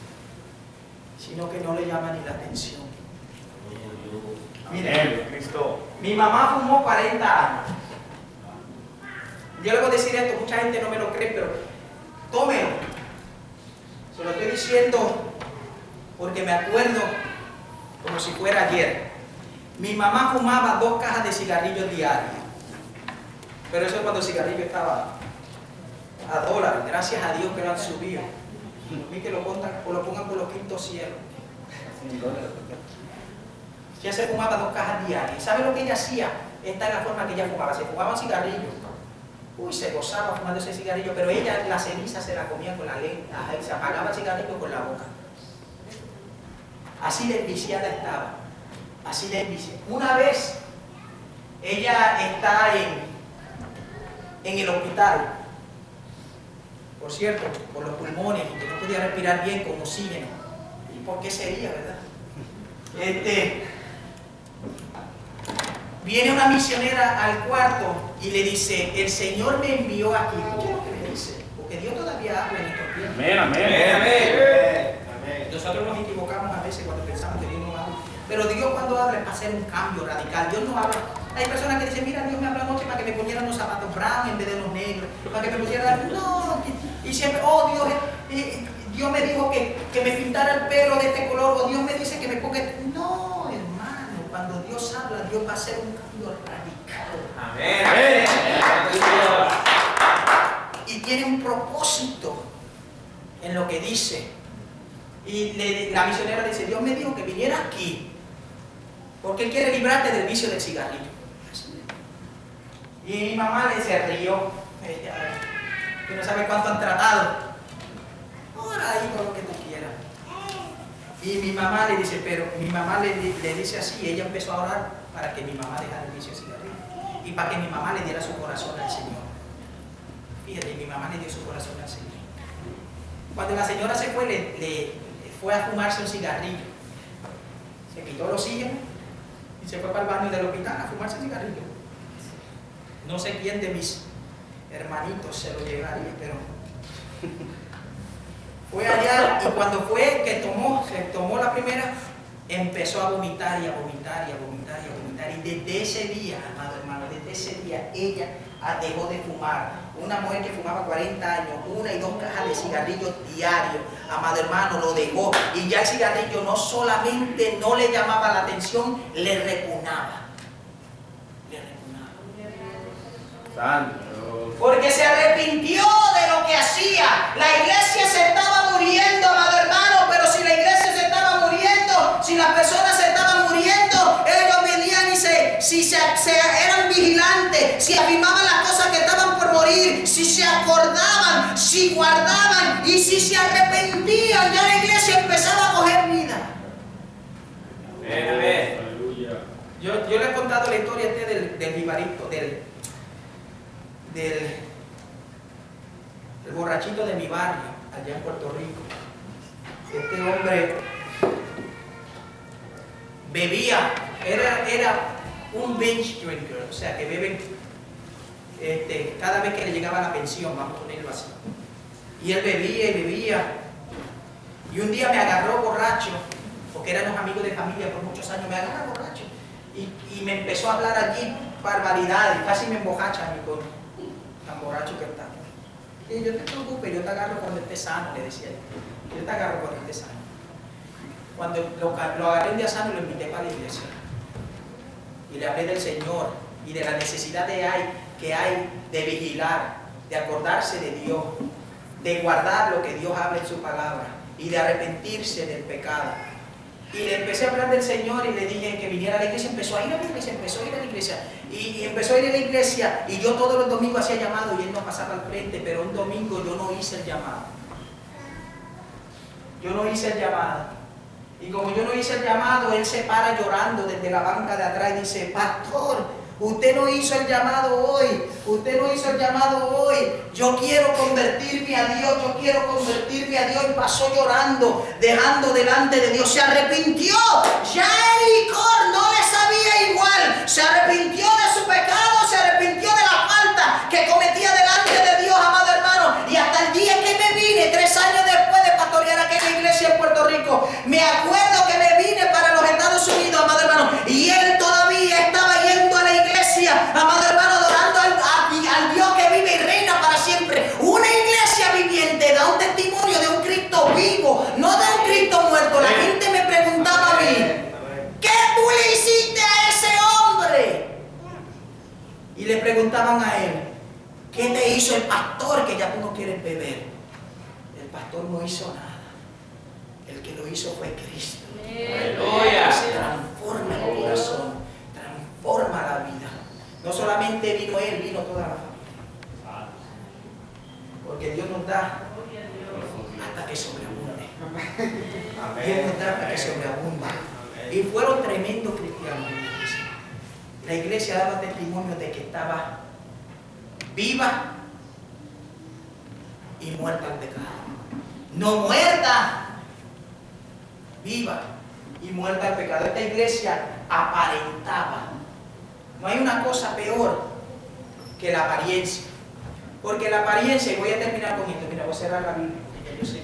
sino que no le llama ni la atención. Mire, Cristo. Mi mamá fumó 40 años. Yo le voy a decir esto, mucha gente no me lo cree, pero tómelo. Se lo estoy diciendo porque me acuerdo como si fuera ayer. Mi mamá fumaba 2 cajas de cigarrillos diarios. Pero eso es cuando el cigarrillo estaba a $1. Gracias a Dios que lo han subido. Y que lo pongan por los quintos cielos. Ella se fumaba 2 cajas diarias. ¿Sabe lo que ella hacía? Esta es la forma que ella fumaba. Se fumaba un cigarrillo. Uy, se gozaba fumando ese cigarrillo, pero ella la ceniza se la comía con la lengua y se apagaba el cigarrillo con la boca. Así de enviciada estaba. Así de enviciada. Una vez, ella está en el hospital. Por cierto, por los pulmones, que no podía respirar bien con oxígeno. ¿Y por qué sería, verdad? Viene una misionera al cuarto y le dice, el Señor me envió aquí. Escuchen lo que le dice, porque Dios todavía habla en estos tiempos. Amén, amén, amén. Nosotros nos equivocamos a veces cuando pensamos que Dios no habla. Pero Dios cuando habla es para hacer un cambio radical. Dios no habla. Hay personas que dicen, mira, Dios me habló anoche para que me pusieran los zapatos brown en vez de los negros. Para que me pusieran, no. Y siempre, oh Dios, Dios me dijo que me pintara el pelo de este color. O Dios me dice que me ponga. No, hermano. Cuando Dios habla, Dios va a hacer un cambio radical. Amén, amén. Y tiene un propósito en lo que dice. Y la misionera dice, Dios me dijo que viniera aquí porque Él quiere librarte del vicio del cigarrillo. Y mi mamá se rió. Tú no sabes cuánto han tratado. Ora ahí con lo que tú quieras. Y mi mamá le dice, pero mi mamá le dice así, ella empezó a orar para que mi mamá dejara el vicio del cigarrillo y para que mi mamá le diera su corazón al Señor. Fíjate, mi mamá le dio su corazón al Señor. Cuando la señora se fue, le fue a fumarse un cigarrillo. Se quitó los sillos y se fue para el baño del hospital a fumarse un cigarrillo. No sé quién de mis hermanitos se lo llevaría, pero fue allá y cuando fue que se tomó la primera, empezó a vomitar y a vomitar y a vomitar y a vomitar. Y desde ese día, amado hermano, desde ese día ella dejó de fumar. Una mujer que fumaba 40 años, 1 y 2 cajas de cigarrillos diarios, amado hermano, lo dejó. Y ya el cigarrillo no solamente no le llamaba la atención, le repugnaba. Le repugnaba. Santo. Porque se arrepintió de lo que hacía. La iglesia se estaba muriendo, amado hermano, pero si la iglesia se estaba muriendo, si las personas se estaban muriendo, ellos venían y eran vigilantes, si afirmaban las cosas que estaban por morir, si se acordaban, si guardaban y si se arrepentían, ya la iglesia empezaba a coger vida. Amén, amén. Yo le he contado la historia a usted del vivarito, del borrachito de mi barrio, allá en Puerto Rico. Este hombre bebía, era un binge drinker, o sea que beben cada vez que le llegaba la pensión, vamos a ponerlo así. Y él bebía y bebía. Y un día me agarró borracho, porque éramos amigos de familia por muchos años, me agarró borracho. Y me empezó a hablar allí barbaridades, casi me embojacha a mí con tan borracho que está. Y yo, no te preocupes, yo te agarro cuando estés sano, le decía yo. Yo te agarro cuando estés sano. Cuando lo agarré un día sano, lo invité para la iglesia. Y le hablé del Señor y de la necesidad que hay de vigilar, de acordarse de Dios, de guardar lo que Dios habla en su palabra y de arrepentirse del pecado. Y le empecé a hablar del Señor y le dije que viniera a la iglesia. Empezó a ir a la iglesia, y empezó a ir a la iglesia. Y yo todos los domingos hacía llamado y él no pasaba al frente, pero un domingo yo no hice el llamado. Yo no hice el llamado. Y como yo no hice el llamado, él se para llorando desde la banca de atrás y dice, pastor, usted no hizo el llamado hoy, usted no hizo el llamado hoy, yo quiero convertirme a Dios, yo quiero convertirme a Dios. Y pasó llorando, dejando delante de Dios, se arrepintió, ya el licor no le sabía igual, se arrepintió de su pecado, se arrepintió de la falta que cometía delante de Dios, amado hermano. Y hasta el día que me vine, 3 años después de pastorear aquella iglesia en Puerto Rico, me acuerdo que me vine para los Estados Unidos, amado hermano, y él todavía estaba yendo a la iglesia, amado hermano, adorando al Dios que vive y reina para siempre. Una iglesia viviente da un testimonio de un Cristo vivo, no de un Cristo muerto. La gente me preguntaba a mí, ¿qué tú le hiciste a ese hombre? Y le preguntaban a él, ¿qué te hizo el pastor que ya tú no quieres beber? El pastor no hizo nada. El que lo hizo fue Cristo. Aleluya. Transforma el corazón, transforma la vida. No solamente vino él, vino toda la familia. Porque Dios nos da hasta que sobreabunde. Dios nos da hasta que sobreabunde. Y fueron tremendos cristianos en la iglesia. La iglesia daba testimonio de que estaba viva y muerta al pecado. No muerta, viva y muerta al pecado. Esta iglesia aparentaba. No hay una cosa peor que la apariencia. Porque la apariencia, y voy a terminar con esto, mira, voy a cerrar la Biblia, porque ya yo sé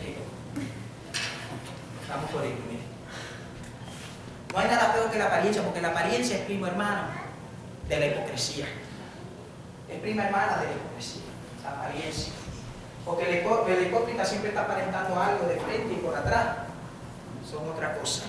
Estamos por ello, mire. No hay nada peor que la apariencia, porque la apariencia es primo hermano de la hipocresía. Es prima hermana de la hipocresía, la apariencia. Porque el hipócrita siempre está aparentando algo de frente y por atrás. Son otra cosa.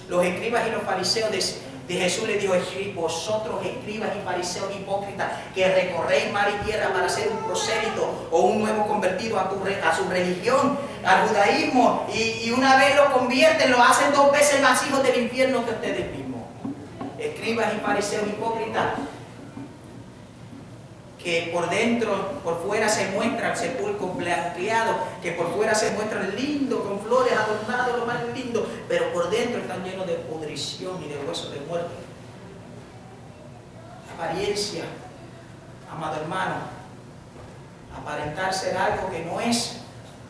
Los escribas y los fariseos de Jesús le dijo: vosotros escribas y fariseos hipócritas que recorréis mar y tierra para ser un prosélito o un nuevo convertido a su religión, al judaísmo, y una vez lo convierten, lo hacen 2 veces más hijos del infierno que ustedes mismos. Escribas y fariseos hipócritas que por dentro, por fuera se muestran sepulcros ampliados, que por fuera se muestran lindos, con flores adornados, lo más lindo, pero por dentro están llenos de pudrición y de huesos de muerte. Apariencia, amado hermano, aparentar ser algo que no es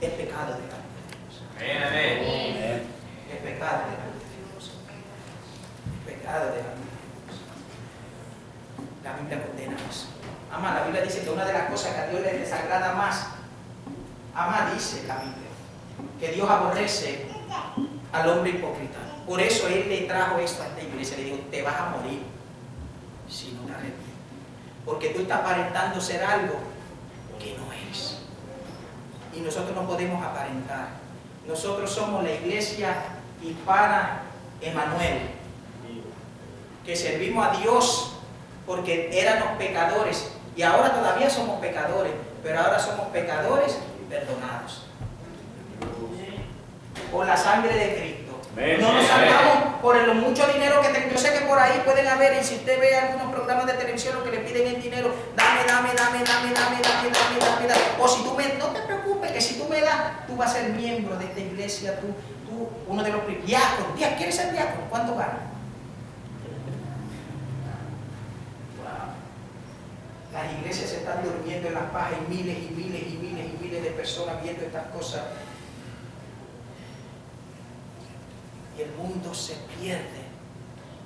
pecado delante de Dios. Amén. Es pecado delante de Dios. Es pecado delante de Dios. La Biblia condena eso. Ama, la Biblia dice que una de las cosas que a Dios le desagrada más, dice la Biblia, que Dios aborrece al hombre hipócrita. Por eso Él le trajo esto a esta iglesia. Le dijo: te vas a morir si no te arrepientes. Porque tú estás aparentando ser algo que no eres. Y nosotros no podemos aparentar. Nosotros somos la iglesia hispana Emanuel, que servimos a Dios porque éramos pecadores. Y ahora todavía somos pecadores, pero ahora somos pecadores perdonados por la sangre de Cristo. No nos salvamos por el mucho dinero que tengo. Yo sé que por ahí pueden haber, y si usted ve algunos programas de televisión, lo que le piden es dinero. Dame. O si tú no te preocupes, que si tú me das, tú vas a ser miembro de esta iglesia, tú uno de los diáconos. ¿Quieres ser diácono? ¿Cuánto gana? Las iglesias se están durmiendo en las pajas, y miles de personas viendo estas cosas. Y el mundo se pierde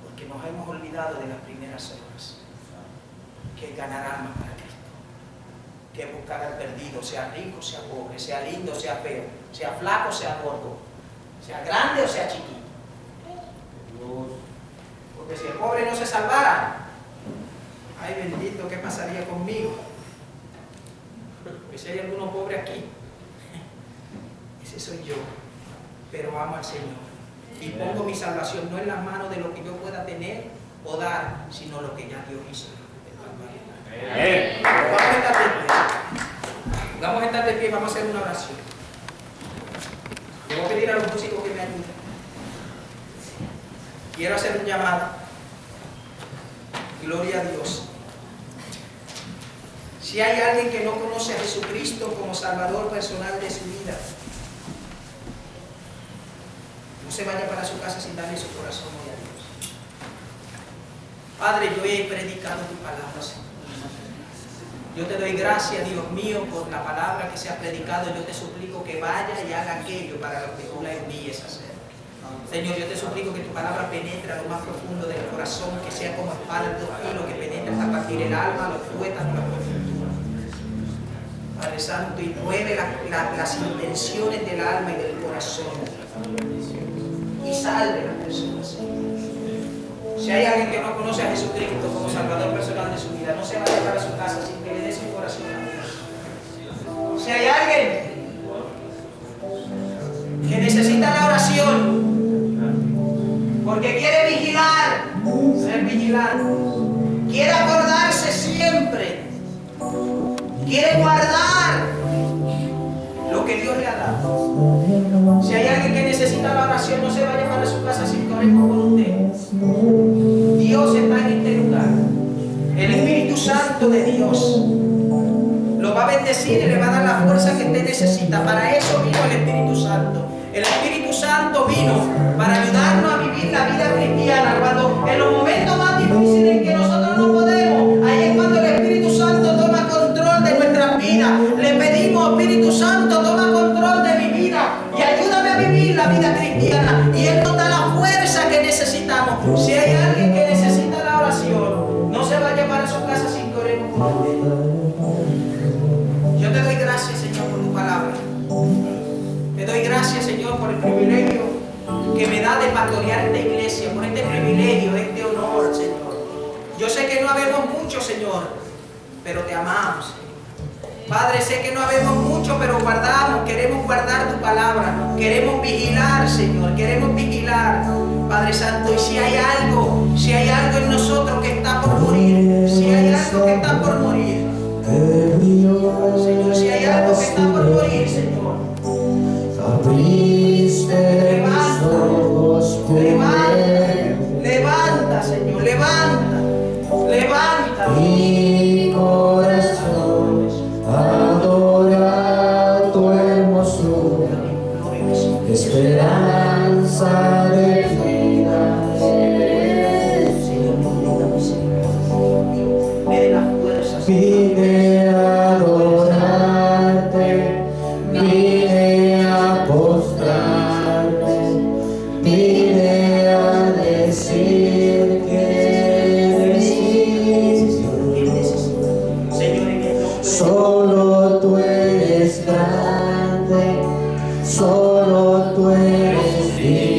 porque nos hemos olvidado de las primeras horas, que es ganar almas para Cristo, que es buscar al perdido, sea rico, sea pobre, sea lindo, sea feo, sea flaco, sea gordo, sea grande o sea chiquito. Porque si el pobre no se salvara, ay bendito, ¿qué pasaría conmigo? Porque si hay alguno pobre aquí, ese soy yo, pero amo al Señor y pongo mi salvación no en las manos de lo que yo pueda tener o dar, sino lo que ya Dios hizo. Vamos a estar de pie, vamos a hacer una oración. Le voy a pedir a los músicos que me ayuden. Quiero hacer un llamado. Gloria a Dios. Si hay alguien que no conoce a Jesucristo como Salvador personal de su vida, no se vaya para su casa sin darle su corazón hoy a Dios. Padre, yo he predicado tu palabra, Señor. Yo te doy gracias, Dios mío, por la palabra que se ha predicado. Yo te suplico que vaya y haga aquello para lo que tú la envíes a hacer. Señor, yo te suplico que tu palabra penetre a lo más profundo del corazón, que sea como espada de 2 filos, que penetre hasta partir el alma, los tuétanos, las coyunturas. Padre Santo, y mueve las intenciones del alma y del corazón. Y salve a las personas. Si hay alguien que no conoce a Jesucristo como Salvador personal de su vida, no se va a llevar a su casa sin que le dé su corazón a Dios. Si hay alguien que necesita la oración, porque quiere vigilar, ser vigilante, quiere acordarse siempre, quiere guardar lo que Dios le ha dado. Si hay alguien que necesita la oración, no se va a llevar a su casa sin que oremos por usted. Dios está en este lugar. El Espíritu Santo de Dios lo va a bendecir y le va a dar la fuerza que usted necesita. Para eso vino el Espíritu Santo. El Espíritu Santo vino para ayudarnos a vivir la vida cristiana. Cuando en los momentos más difíciles que nosotros no podemos, ahí es cuando el Espíritu Santo toma control de nuestras vidas. Le pedimos: Espíritu Santo, toma control de mi vida y ayúdame a vivir la vida cristiana. Y Él nos da la fuerza que necesitamos. Si hay alguien que necesita la oración, no se va a llevar a su casa sin que oremos por usted. Yo te doy gracias, Señor, por tu palabra. Te doy gracias, Señor, por el privilegio que me da de pastorear esta iglesia, por este privilegio, este honor, Señor. Yo sé que no habemos mucho, Señor, pero te amamos, Señor. Padre, sé que no habemos mucho, pero queremos guardar tu palabra, queremos vigilar, Señor, queremos vigilar, Padre Santo. Y si hay algo en nosotros que está por morir, si hay algo que está por morir, Señor, si hay algo que está por morir, Señor, levanta, Señor, levanta mi corazón adora tu hermosura, esperanza de vida. me dé las fuerzas. Vine a adorarte, vine a postrarme, vine a decir que eres Señor, en el nombre de solo tú eres grande, solo tú eres digno.